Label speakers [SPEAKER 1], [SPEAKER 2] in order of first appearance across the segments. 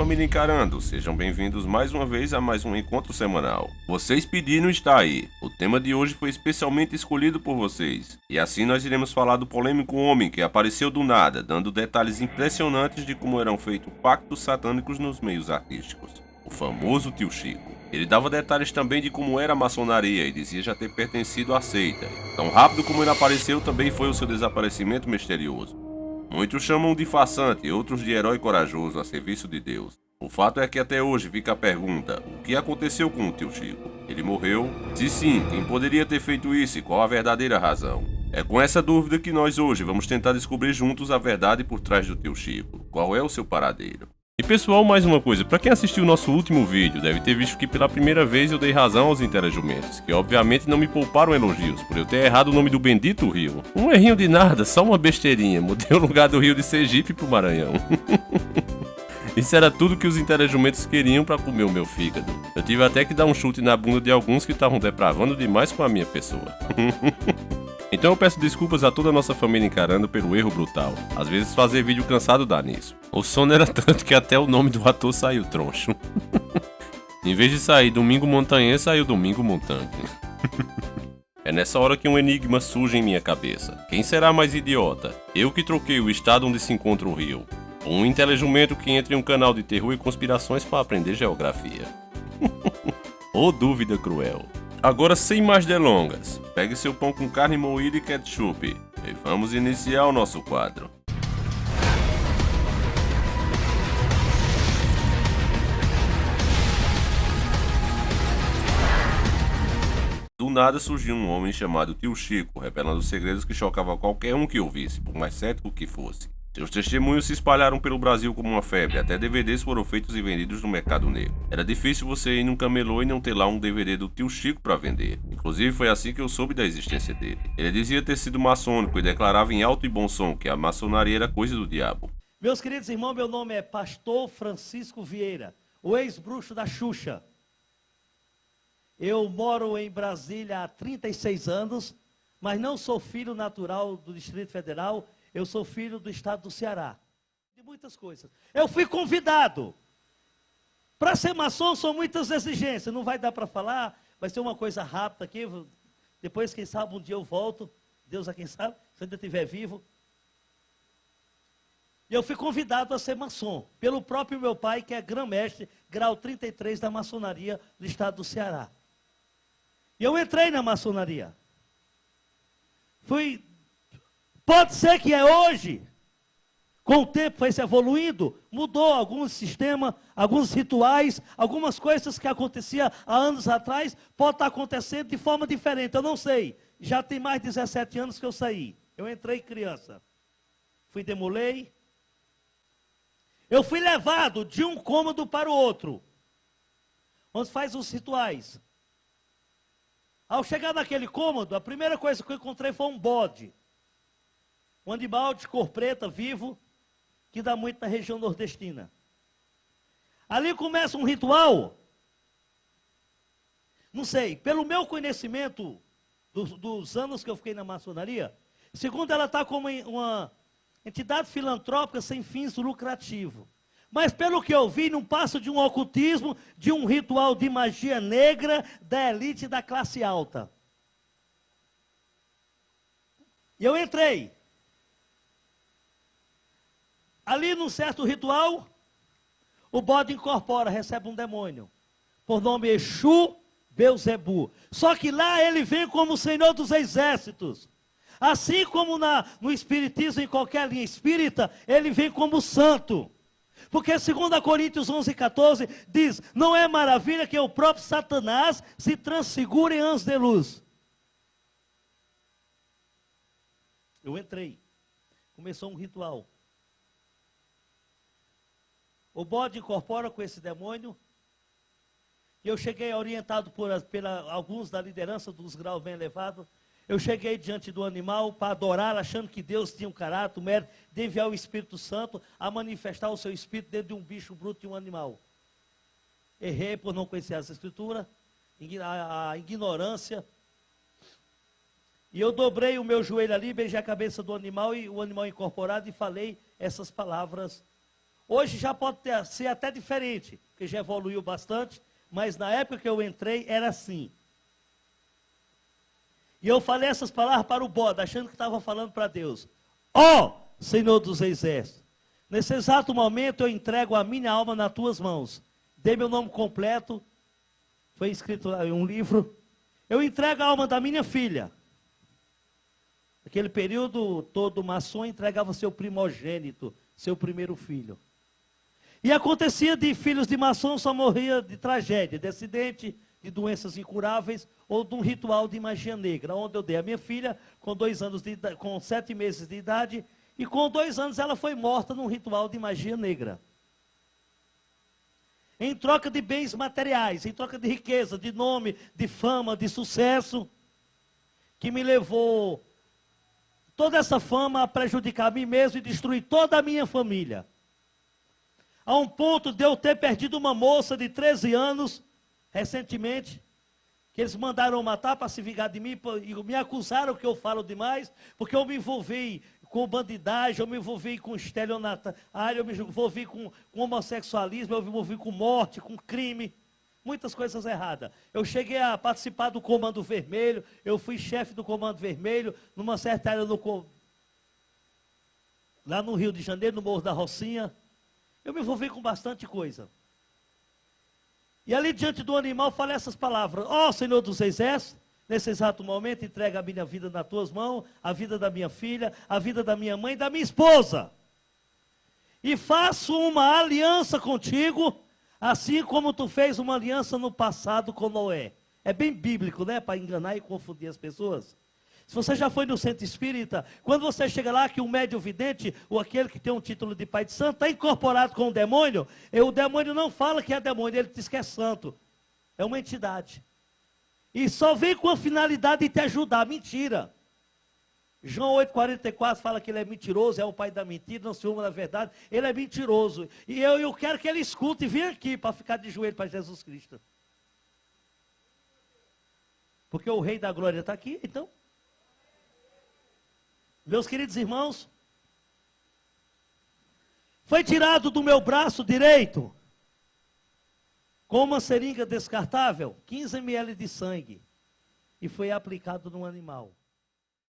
[SPEAKER 1] família Encarando, sejam bem-vindos mais uma vez a mais um encontro semanal. Vocês pediram, está aí. O tema de hoje foi especialmente escolhido por vocês. E assim nós iremos falar do polêmico homem que apareceu do nada, dando detalhes impressionantes de como eram feitos pactos satânicos nos meios artísticos. O famoso Tio Chico. Ele dava detalhes também de como era a maçonaria e dizia já ter pertencido à seita. Tão rápido como ele apareceu também foi o seu desaparecimento misterioso. Muitos chamam de farsante, outros de herói corajoso a serviço de Deus. O fato é que até hoje fica a pergunta: o que aconteceu com o Tio Chico? Ele morreu? Se sim, quem poderia ter feito isso e qual a verdadeira razão? É com essa dúvida que nós hoje vamos tentar descobrir juntos a verdade por trás do Tio Chico. Qual é o seu paradeiro? E pessoal, mais uma coisa, para quem assistiu o nosso último vídeo, deve ter visto que pela primeira vez eu dei razão aos interajumentos, que obviamente não me pouparam elogios, por eu ter errado o nome do bendito rio. Um errinho de nada, só uma besteirinha, mudei o lugar do rio de Sergipe pro Maranhão. Isso era tudo que os interajumentos queriam para comer o meu fígado. Eu tive até que dar um chute na bunda de alguns que estavam depravando demais com a minha pessoa. Então eu peço desculpas a toda a nossa família Encarando pelo erro brutal. Às vezes fazer vídeo cansado dá nisso. O sono era tanto que até o nome do ator saiu troncho. Em vez de sair Domingo Montanhês, saiu Domingo Montante. É nessa hora que um enigma surge em minha cabeça. Quem será mais idiota? Eu que troquei o estado onde se encontra o rio. Ou um inteligumento que entra em um canal de terror e conspirações para aprender geografia. Ô dúvida cruel. Agora, sem mais delongas, pegue seu pão com carne moída e ketchup e vamos iniciar o nosso quadro. Do nada surgiu um homem chamado Tio Chico, revelando segredos que chocavam qualquer um que ouvisse, por mais cético que fosse. Seus testemunhos se espalharam pelo Brasil como uma febre, até DVDs foram feitos e vendidos no mercado negro. Era difícil você ir num camelô e não ter lá um DVD do Tio Chico para vender. Inclusive foi assim que eu soube da existência dele. Ele dizia ter sido maçônico e declarava em alto e bom som que a maçonaria era coisa do diabo.
[SPEAKER 2] Meus queridos irmãos, meu nome é Pastor Francisco Vieira, o ex-bruxo da Xuxa. Eu moro em Brasília há 36 anos, mas não sou filho natural do Distrito Federal. Eu sou filho do estado do Ceará. De muitas coisas. Eu fui convidado. Para ser maçom são muitas exigências. Não vai dar para falar. Vai ser uma coisa rápida aqui. Depois, quem sabe, um dia eu volto. Deus a quem sabe, se eu ainda estiver vivo. E eu fui convidado a ser maçom. Pelo próprio meu pai, que é grão-mestre, grau 33 da maçonaria do estado do Ceará. E eu entrei na maçonaria. Pode ser que é hoje, com o tempo foi se evoluindo, mudou alguns sistemas, alguns rituais, algumas coisas que aconteciam há anos atrás, pode estar acontecendo de forma diferente, eu não sei. Já tem mais de 17 anos que eu saí. Eu entrei criança. Demolei. Eu fui levado de um cômodo para o outro, onde faz os rituais. Ao chegar naquele cômodo, a primeira coisa que eu encontrei foi um bode. Um animal de cor preta, vivo, que dá muito na região nordestina. Ali começa um ritual. Não sei, pelo meu conhecimento dos anos que eu fiquei na maçonaria, segundo ela está como uma entidade filantrópica sem fins lucrativos. Mas pelo que eu vi, não passa de um ocultismo, de um ritual de magia negra da elite da classe alta. E eu entrei. Ali num certo ritual, o bode incorpora, recebe um demônio, por nome Exu Beuzebu. Só que lá ele vem como o Senhor dos Exércitos. Assim como no Espiritismo, em qualquer linha espírita, ele vem como santo. Porque 2 Coríntios 11:14 diz, não é maravilha que o próprio Satanás se transfigure em anjos de luz. Eu entrei, começou um ritual. O bode incorpora com esse demônio. E eu cheguei orientado por alguns da liderança dos graus bem elevados. Eu cheguei diante do animal para adorar, achando que Deus tinha um caráter, o mérito de enviar o Espírito Santo a manifestar o seu espírito dentro de um bicho bruto e um animal. Errei por não conhecer as escrituras, a ignorância. E eu dobrei o meu joelho ali, beijei a cabeça do animal e o animal incorporado e falei essas palavras. Hoje já pode ser até diferente, porque já evoluiu bastante, mas na época que eu entrei era assim. E eu falei essas palavras para o bode, achando que estava falando para Deus. Ó, Senhor dos Exércitos, nesse exato momento eu entrego a minha alma nas tuas mãos. Dei meu nome completo, foi escrito em um livro. Eu entrego a alma da minha filha. Naquele período, todo maçom entregava seu primogênito, seu primeiro filho. E acontecia de filhos de maçom só morria de tragédia, de acidente, de doenças incuráveis ou de um ritual de magia negra, onde eu dei a minha filha com 2 anos de idade, com 7 meses de idade, e com 2 anos ela foi morta num ritual de magia negra. Em troca de bens materiais, em troca de riqueza, de nome, de fama, de sucesso, que me levou toda essa fama a prejudicar a mim mesmo e destruir toda a minha família. A um ponto de eu ter perdido uma moça de 13 anos, recentemente, que eles mandaram matar para se vingar de mim, e me acusaram que eu falo demais, porque eu me envolvi com bandidagem, eu me envolvi com estelionatário, eu me envolvi com homossexualismo, eu me envolvi com morte, com crime, muitas coisas erradas. Eu cheguei a participar do Comando Vermelho, eu fui chefe do Comando Vermelho, numa certa área lá no Rio de Janeiro, no Morro da Rocinha. Eu me envolvi com bastante coisa. E ali diante do animal, falei essas palavras. Ó, Senhor dos Exércitos, nesse exato momento, entrega a minha vida nas tuas mãos, a vida da minha filha, a vida da minha mãe e da minha esposa. E faço uma aliança contigo, assim como tu fez uma aliança no passado com Noé. É bem bíblico, né? Para enganar e confundir as pessoas. Se você já foi no centro espírita, quando você chega lá que um médium vidente, ou aquele que tem um título de pai de santo, está incorporado com o demônio não fala que é demônio, ele diz que é santo. É uma entidade. E só vem com a finalidade de te ajudar. Mentira. João 8,44 fala que ele é mentiroso, é o pai da mentira, não se uma da verdade. Ele é mentiroso. E eu quero que ele escute e venha aqui para ficar de joelho para Jesus Cristo. Porque o Rei da Glória está aqui, então. Meus queridos irmãos, foi tirado do meu braço direito, com uma seringa descartável, 15 ml de sangue, e foi aplicado no animal.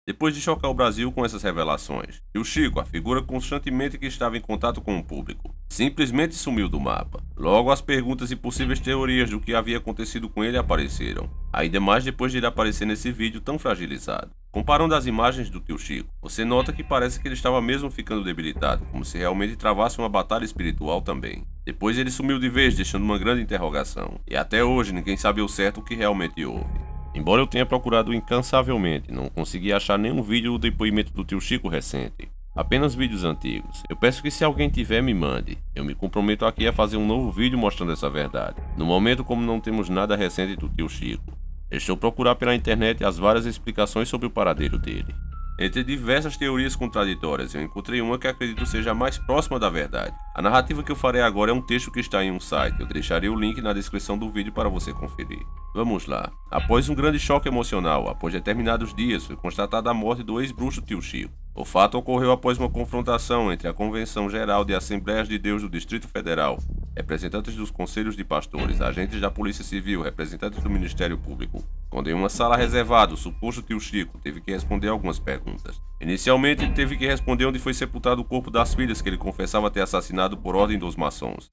[SPEAKER 1] Depois de chocar o Brasil com essas revelações, Tio Chico, a figura constantemente que estava em contato com o público, simplesmente sumiu do mapa. Logo as perguntas e possíveis teorias do que havia acontecido com ele apareceram, ainda mais depois de ele aparecer nesse vídeo tão fragilizado. Comparando as imagens do Tio Chico, você nota que parece que ele estava mesmo ficando debilitado, como se realmente travasse uma batalha espiritual também. Depois ele sumiu de vez, deixando uma grande interrogação, e até hoje ninguém sabe ao certo o que realmente houve. Embora eu tenha procurado incansavelmente, não consegui achar nenhum vídeo ou depoimento do Tio Chico recente. Apenas vídeos antigos. Eu peço que se alguém tiver, me mande. Eu me comprometo aqui a fazer um novo vídeo mostrando essa verdade. No momento, como não temos nada recente do Tio Chico, estou procurar pela internet as várias explicações sobre o paradeiro dele. Entre diversas teorias contraditórias, eu encontrei uma que acredito seja a mais próxima da verdade. A narrativa que eu farei agora é um texto que está em um site. Eu deixarei o link na descrição do vídeo para você conferir. Vamos lá. Após um grande choque emocional, após determinados dias, foi constatada a morte do ex-bruxo Tio Chico. O fato ocorreu após uma confrontação entre a Convenção Geral de Assembleias de Deus do Distrito Federal, representantes dos conselhos de pastores, agentes da Polícia Civil, representantes do Ministério Público, quando em uma sala reservada o suposto Tio Chico teve que responder algumas perguntas. Inicialmente, ele teve que responder onde foi sepultado o corpo das filhas que ele confessava ter assassinado por ordem dos maçons.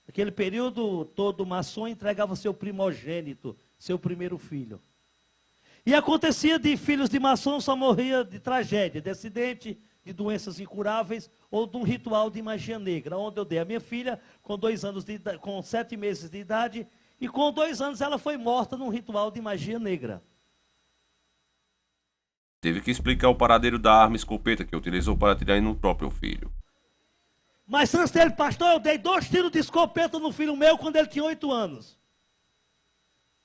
[SPEAKER 2] Naquele período, todo maçom entregava seu primogênito, seu primeiro filho. E acontecia de filhos de maçom só morria de tragédia, de acidente, de doenças incuráveis ou de um ritual de magia negra, onde eu dei a minha filha com 2 anos de idade, com 7 meses de idade, e com 2 anos ela foi morta num ritual de magia negra.
[SPEAKER 1] Teve que explicar o paradeiro da arma escopeta que utilizou para atirar no próprio filho.
[SPEAKER 2] Mas antes dele, pastor, eu dei 2 tiros de escopeta no filho meu quando ele tinha 8 anos.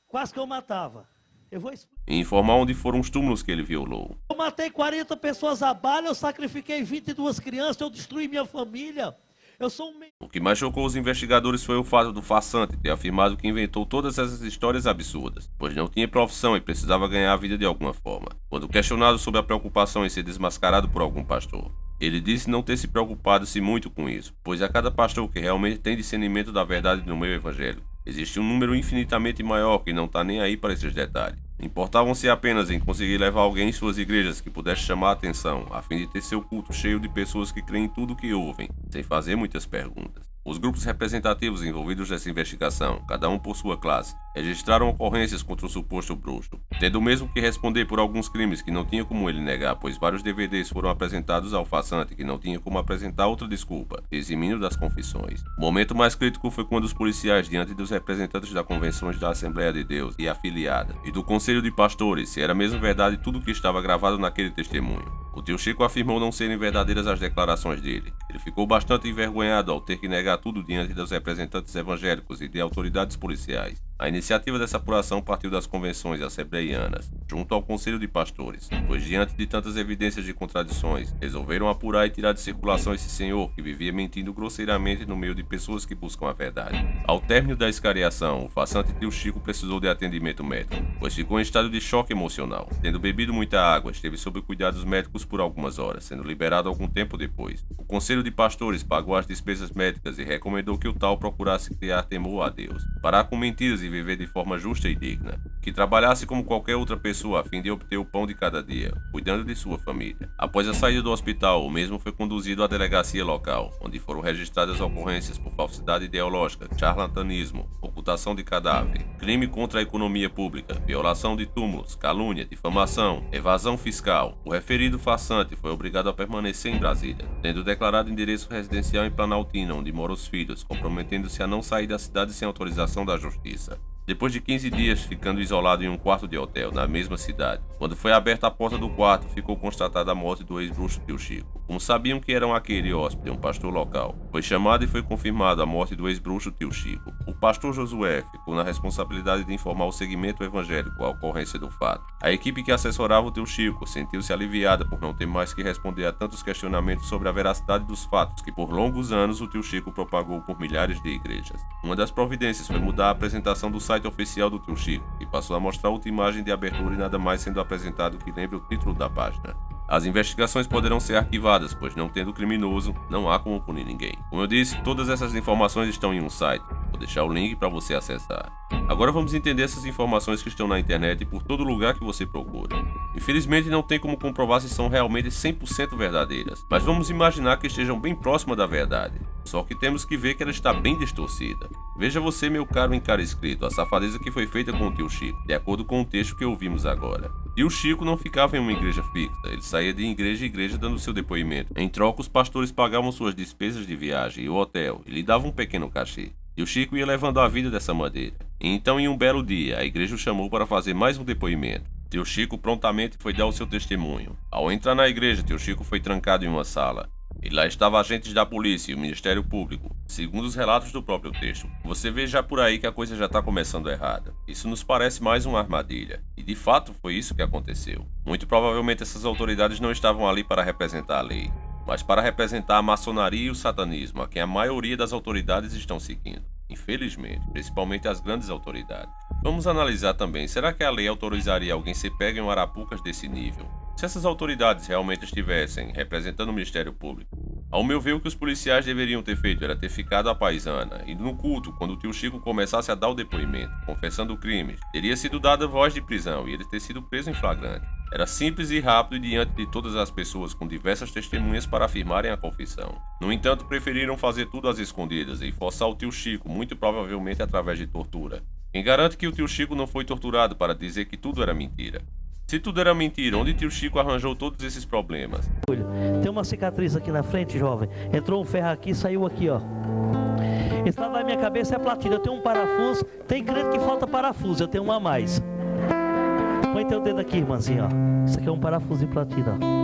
[SPEAKER 2] Quase que eu matava. Eu vou explicar.
[SPEAKER 1] E informar onde foram os túmulos que ele violou.
[SPEAKER 2] Eu matei 40 pessoas a bala, eu sacrifiquei 22 crianças, eu destruí minha família. Eu sou um...
[SPEAKER 1] O que mais chocou os investigadores foi o fato do farsante ter afirmado que inventou todas essas histórias absurdas, pois não tinha profissão e precisava ganhar a vida de alguma forma. Quando questionado sobre a preocupação em ser desmascarado por algum pastor, Ele disse não ter se preocupado-se muito com isso, pois a cada pastor que realmente tem discernimento da verdade no meio evangélico, existe um número infinitamente maior que não está nem aí para esses detalhes. Importavam-se apenas em conseguir levar alguém em suas igrejas que pudesse chamar a atenção, a fim de ter seu culto cheio de pessoas que creem em tudo o que ouvem, sem fazer muitas perguntas. Os grupos representativos envolvidos nessa investigação, cada um por sua classe, registraram ocorrências contra o suposto bruxo, tendo mesmo que responder por alguns crimes que não tinha como ele negar, pois vários DVDs foram apresentados ao farsante que não tinha como apresentar outra desculpa, eximindo das confissões. O momento mais crítico foi quando os policiais, diante dos representantes das convenções da Assembleia de Deus e afiliada, e do Conselho de Pastores, se era mesmo verdade tudo o que estava gravado naquele testemunho. O tio Chico afirmou não serem verdadeiras as declarações dele. Ele ficou bastante envergonhado ao ter que negar tudo diante dos representantes evangélicos e de autoridades policiais. A iniciativa dessa apuração partiu das convenções assembleianas, junto ao Conselho de Pastores, pois diante de tantas evidências de contradições, resolveram apurar e tirar de circulação esse senhor que vivia mentindo grosseiramente no meio de pessoas que buscam a verdade. Ao término da escariação, o farsante tio Chico precisou de atendimento médico, pois ficou em estado de choque emocional. Tendo bebido muita água, esteve sob cuidados médicos por algumas horas, sendo liberado algum tempo depois. O Conselho de Pastores pagou as despesas médicas e recomendou que o tal procurasse criar temor a Deus, parar com mentiras e viver de forma justa e digna, que trabalhasse como qualquer outra pessoa a fim de obter o pão de cada dia, cuidando de sua família. Após a saída do hospital, o mesmo foi conduzido à delegacia local, onde foram registradas ocorrências por falsidade ideológica, charlatanismo, ocultação de cadáver, crime contra a economia pública, violação de túmulos, calúnia, difamação, evasão fiscal. O referido farsante foi obrigado a permanecer em Brasília, tendo declarado endereço residencial em Planaltina, onde moram os filhos, comprometendo-se a não sair da cidade sem autorização da justiça. Depois de 15 dias ficando isolado em um quarto de hotel na mesma cidade, quando foi aberta a porta do quarto, ficou constatada a morte do ex-bruxo tio Chico. Como sabiam que eram aquele hóspede, um pastor local, foi chamado e foi confirmada a morte do ex-bruxo tio Chico. O pastor Josué ficou na responsabilidade de informar o segmento evangélico à ocorrência do fato. A equipe que assessorava o tio Chico sentiu-se aliviada por não ter mais que responder a tantos questionamentos sobre a veracidade dos fatos que por longos anos o tio Chico propagou por milhares de igrejas. Uma das providências foi mudar a apresentação do site oficial do tio Chico, que passou a mostrar outra imagem de abertura e nada mais sendo apresentado que lembre o título da página. As investigações poderão ser arquivadas, pois não tendo criminoso, não há como punir ninguém. Como eu disse, todas essas informações estão em um site. Vou deixar o link para você acessar. Agora vamos entender essas informações que estão na internet e por todo lugar que você procura. Infelizmente não tem como comprovar se são realmente 100% verdadeiras, mas vamos imaginar que estejam bem próximas da verdade. Só que temos que ver que ela está bem distorcida. Veja você, meu caro e caro inscrito, a safadeza que foi feita com o tio Chico, de acordo com o texto que ouvimos agora. Tio Chico não ficava em uma igreja fixa, ele saía de igreja em igreja dando seu depoimento. Em troca, os pastores pagavam suas despesas de viagem e o hotel e lhe davam um pequeno cachê. Tio Chico ia levando a vida dessa maneira. E então, em um belo dia, a igreja o chamou para fazer mais um depoimento. Tio Chico prontamente foi dar o seu testemunho. Ao entrar na igreja, tio Chico foi trancado em uma sala. E lá estavam agentes da polícia e o Ministério Público, segundo os relatos do próprio texto. Você vê já por aí que a coisa já está começando errada. Isso nos parece mais uma armadilha. E de fato foi isso que aconteceu. Muito provavelmente essas autoridades não estavam ali para representar a lei, mas para representar a maçonaria e o satanismo, a quem a maioria das autoridades estão seguindo. Infelizmente, principalmente as grandes autoridades. Vamos analisar também, será que a lei autorizaria alguém ser pego em arapucas desse nível? Se essas autoridades realmente estivessem representando o Ministério Público, ao meu ver o que os policiais deveriam ter feito era ter ficado à paisana, e no culto, quando o tio Chico começasse a dar o depoimento, confessando crimes, teria sido dada voz de prisão e ele ter sido preso em flagrante. Era simples e rápido diante de todas as pessoas com diversas testemunhas para afirmarem a confissão. No entanto, preferiram fazer tudo às escondidas e forçar o tio Chico, muito provavelmente através de tortura. Quem garante que o tio Chico não foi torturado para dizer que tudo era mentira? Se tudo era mentira, onde tio Chico arranjou todos esses problemas?
[SPEAKER 2] Tem uma cicatriz aqui na frente, jovem. Entrou um ferro aqui e saiu aqui, ó. Esse lado da minha cabeça é platina. Eu tenho um parafuso. Tem crente que falta parafuso, eu tenho um a mais. Põe teu dedo aqui, irmãzinha, ó. Isso aqui é um parafuso de platina, ó.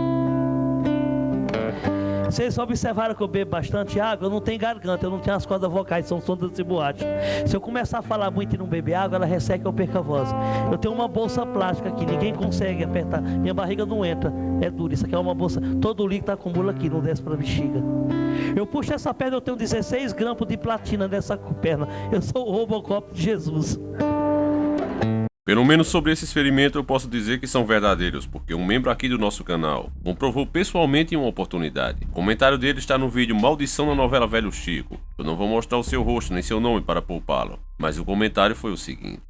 [SPEAKER 2] Vocês observaram que eu bebo bastante água? Eu não tenho garganta, eu não tenho as cordas vocais, são sondas de boate. Se eu começar a falar muito e não beber água, ela resseca e eu perco a voz. Eu tenho uma bolsa plástica aqui, ninguém consegue apertar, minha barriga não entra, é dura. Isso aqui é uma bolsa, todo o líquido acumula aqui, não desce para a bexiga. Eu puxo essa perna, eu tenho 16 grampos de platina nessa perna. Eu sou o Robocop de Jesus.
[SPEAKER 1] Pelo menos sobre esse experimento eu posso dizer que são verdadeiros, porque um membro aqui do nosso canal comprovou pessoalmente em uma oportunidade. O comentário dele está no vídeo Maldição na Novela Velho Chico. Eu não vou mostrar o seu rosto nem seu nome para poupá-lo, mas o comentário foi o seguinte: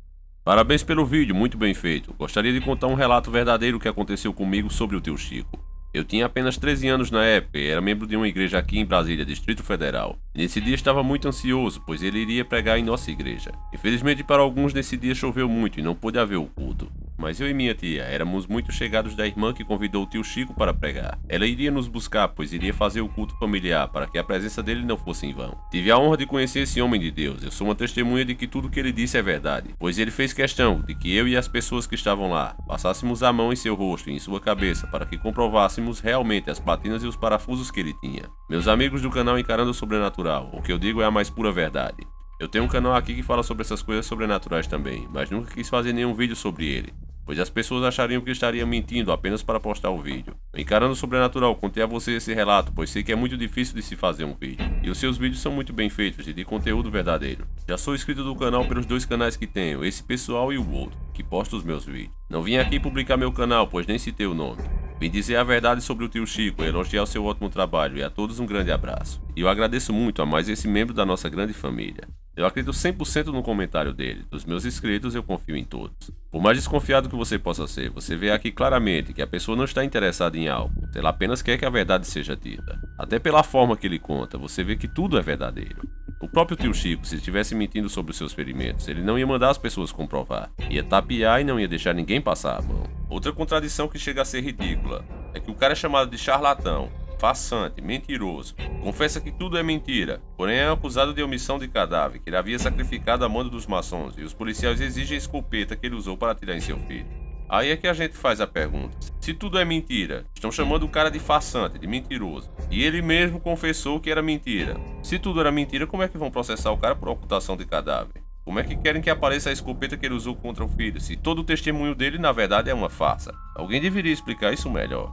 [SPEAKER 1] parabéns pelo vídeo, muito bem feito. Gostaria de contar um relato verdadeiro que aconteceu comigo sobre o tio Chico. Eu tinha apenas 13 anos na época e era membro de uma igreja aqui em Brasília, Distrito Federal. Nesse dia estava muito ansioso, pois ele iria pregar em nossa igreja. Infelizmente para alguns nesse dia choveu muito e não pôde haver o culto. Mas eu e minha tia éramos muito chegados da irmã que convidou o tio Chico para pregar. Ela iria nos buscar, pois iria fazer o culto familiar, para que a presença dele não fosse em vão. Tive a honra de conhecer esse homem de Deus. Eu sou uma testemunha de que tudo que ele disse é verdade, pois ele fez questão de que eu e as pessoas que estavam lá passássemos a mão em seu rosto e em sua cabeça, para que comprovássemos realmente as platinas e os parafusos que ele tinha. Meus amigos do canal Encarando o Sobrenatural, o que eu digo é a mais pura verdade. Eu tenho um canal aqui que fala sobre essas coisas sobrenaturais também, mas nunca quis fazer nenhum vídeo sobre ele, pois as pessoas achariam que eu estaria mentindo apenas para postar o vídeo. Encarando o Sobrenatural, contei a você esse relato, pois sei que é muito difícil de se fazer um vídeo. E os seus vídeos são muito bem feitos e de conteúdo verdadeiro. Já sou inscrito do canal pelos dois canais que tenho, esse pessoal e o outro, que posta os meus vídeos. Não vim aqui publicar meu canal, pois nem citei o nome. Vim dizer a verdade sobre o tio Chico, elogiar o seu ótimo trabalho e a todos um grande abraço. E eu agradeço muito a mais esse membro da nossa grande família. Eu acredito 100% no comentário dele. Dos meus inscritos, eu confio em todos. Por mais desconfiado que você possa ser, você vê aqui claramente que a pessoa não está interessada em algo. Ela apenas quer que a verdade seja dita. Até pela forma que ele conta, você vê que tudo é verdadeiro. O próprio tio Chico, se estivesse mentindo sobre os seus ferimentos, ele não ia mandar as pessoas comprovar. Ia tapear e não ia deixar ninguém passar a mão. Outra contradição que chega a ser ridícula é que o cara é chamado de charlatão, farsante, mentiroso, confessa que tudo é mentira, porém é acusado de omissão de cadáver, que ele havia sacrificado a mando dos maçons, e os policiais exigem a escopeta que ele usou para atirar em seu filho. Aí é que a gente faz a pergunta: se tudo é mentira, estão chamando o cara de farsante, de mentiroso, e ele mesmo confessou que era mentira. Se tudo era mentira, como é que vão processar o cara por ocultação de cadáver? Como é que querem que apareça a escopeta que ele usou contra o filho, se todo o testemunho dele na verdade é uma farsa? Alguém deveria explicar isso melhor.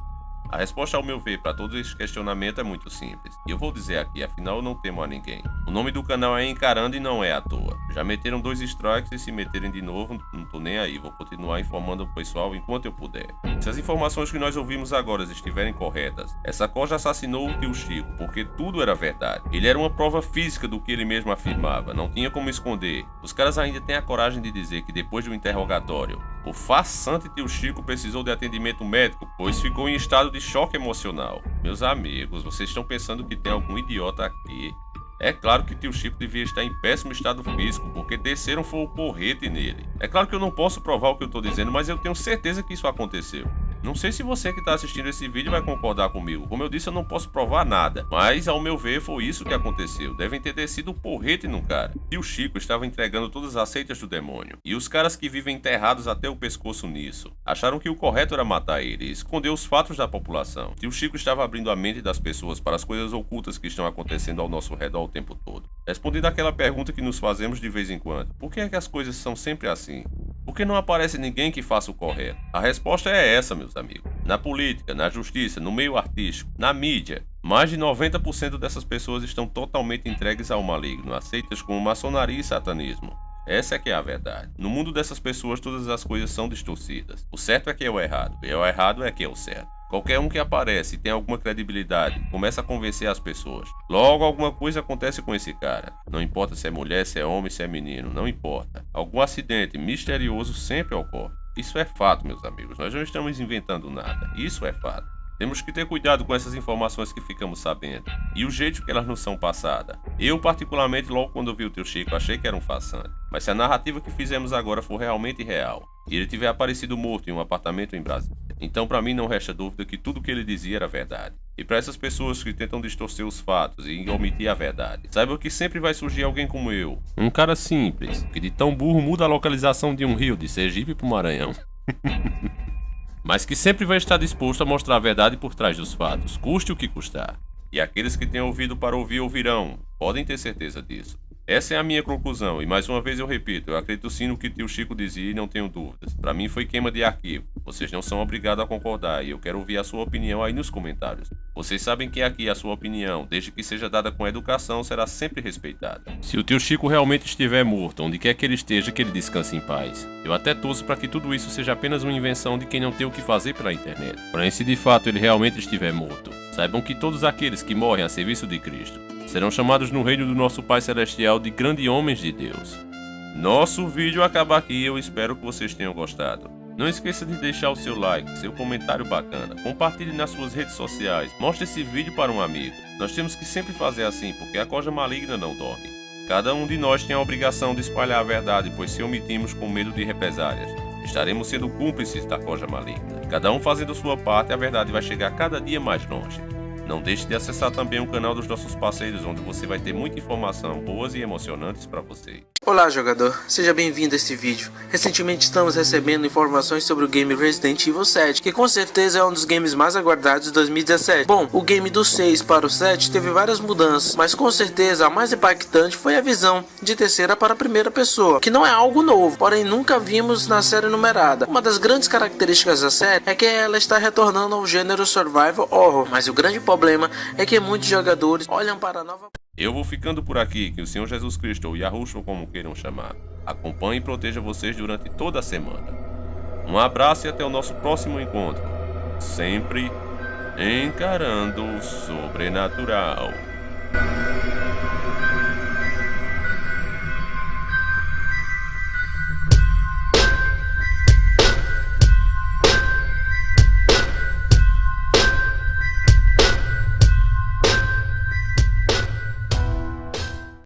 [SPEAKER 1] A resposta, ao meu ver, para todo esse questionamento é muito simples. E eu vou dizer aqui, afinal eu não temo a ninguém. O nome do canal é Encarando e não é à toa. Já meteram 2 strikes e se meterem de novo, não tô nem aí. Vou continuar informando o pessoal enquanto eu puder. Se as informações que nós ouvimos agora estiverem corretas, essa Coja assassinou o tio Chico, porque tudo era verdade. Ele era uma prova física do que ele mesmo afirmava, não tinha como esconder. Os caras ainda têm a coragem de dizer que depois do interrogatório, o farsante tio Chico precisou de atendimento médico, pois ficou em estado de choque emocional. Meus amigos, vocês estão pensando que tem algum idiota aqui? É claro que tio Chico devia estar em péssimo estado físico, porque desceram foi o porrete nele. É claro que eu não posso provar o que eu estou dizendo, mas eu tenho certeza que isso aconteceu. Não sei se você que está assistindo esse vídeo vai concordar comigo. Como eu disse, eu não posso provar nada, mas ao meu ver foi isso que aconteceu. Devem ter descido o porrete no cara. Tio Chico estava entregando todas as seitas do demônio, e os caras que vivem enterrados até o pescoço nisso acharam que o correto era matar ele e esconder os fatos da população. Tio Chico estava abrindo a mente das pessoas para as coisas ocultas que estão acontecendo ao nosso redor o tempo todo. Respondendo àquela pergunta que nos fazemos de vez em quando: por que é que as coisas são sempre assim? Por que não aparece ninguém que faça o correto? A resposta é essa, meus amigos. Na política, na justiça, no meio artístico, na mídia, mais de 90% dessas pessoas estão totalmente entregues ao maligno, aceitas como maçonaria e satanismo. Essa é que é a verdade. No mundo dessas pessoas, todas as coisas são distorcidas. O certo é que é o errado, e o errado é que é o certo. Qualquer um que aparece e tem alguma credibilidade começa a convencer as pessoas. Logo, alguma coisa acontece com esse cara. Não importa se é mulher, se é homem, se é menino, não importa. Algum acidente misterioso sempre ocorre. Isso é fato, meus amigos. Nós não estamos inventando nada. Isso é fato. Temos que ter cuidado com essas informações que ficamos sabendo e o jeito que elas nos são passadas. Eu, particularmente, logo quando vi o tio Chico, achei que era um farsante. Mas se a narrativa que fizemos agora for realmente real e ele tiver aparecido morto em um apartamento em Brasília, então para mim não resta dúvida que tudo que ele dizia era verdade. E para essas pessoas que tentam distorcer os fatos e omitir a verdade, saibam que sempre vai surgir alguém como eu, um cara simples, que de tão burro muda a localização de um rio de Sergipe para o Maranhão. Mas que sempre vai estar disposto a mostrar a verdade por trás dos fatos, custe o que custar. E aqueles que têm ouvido para ouvir, ouvirão. Podem ter certeza disso. Essa é a minha conclusão, e mais uma vez eu repito, eu acredito sim no que tio Chico dizia e não tenho dúvidas. Para mim foi queima de arquivo. Vocês não são obrigados a concordar e eu quero ouvir a sua opinião aí nos comentários. Vocês sabem que aqui a sua opinião, desde que seja dada com educação, será sempre respeitada. Se o tio Chico realmente estiver morto, onde quer que ele esteja, que ele descanse em paz. Eu até torço para que tudo isso seja apenas uma invenção de quem não tem o que fazer pela internet. Porém, se de fato ele realmente estiver morto, saibam que todos aqueles que morrem a serviço de Cristo serão chamados no reino do nosso Pai Celestial de grandes homens de Deus. Nosso vídeo acaba aqui, eu espero que vocês tenham gostado. Não esqueça de deixar o seu like, seu comentário bacana, compartilhe nas suas redes sociais, mostre esse vídeo para um amigo. Nós temos que sempre fazer assim, porque a coja maligna não dorme. Cada um de nós tem a obrigação de espalhar a verdade, pois se omitimos com medo de represálias, estaremos sendo cúmplices da coja maligna. Cada um fazendo sua parte, a verdade vai chegar cada dia mais longe. Não deixe de acessar também o canal dos nossos parceiros, onde você vai ter muita informação boas e emocionantes para você.
[SPEAKER 3] Olá jogador, seja bem-vindo a este vídeo. Recentemente estamos recebendo informações sobre o game Resident Evil 7, que com certeza é um dos games mais aguardados de 2017. Bom, o game do 6 para o 7 teve várias mudanças, mas com certeza a mais impactante foi a visão de terceira para a primeira pessoa, que não é algo novo, porém nunca vimos na série numerada. Uma das grandes características da série é que ela está retornando ao gênero Survival Horror, mas o grande problema é que muitos jogadores olham para a nova...
[SPEAKER 1] Eu vou ficando por aqui, que o Senhor Jesus Cristo, ou Yahushua como queiram chamar, acompanhe e proteja vocês durante toda a semana. Um abraço e até o nosso próximo encontro, sempre encarando o sobrenatural.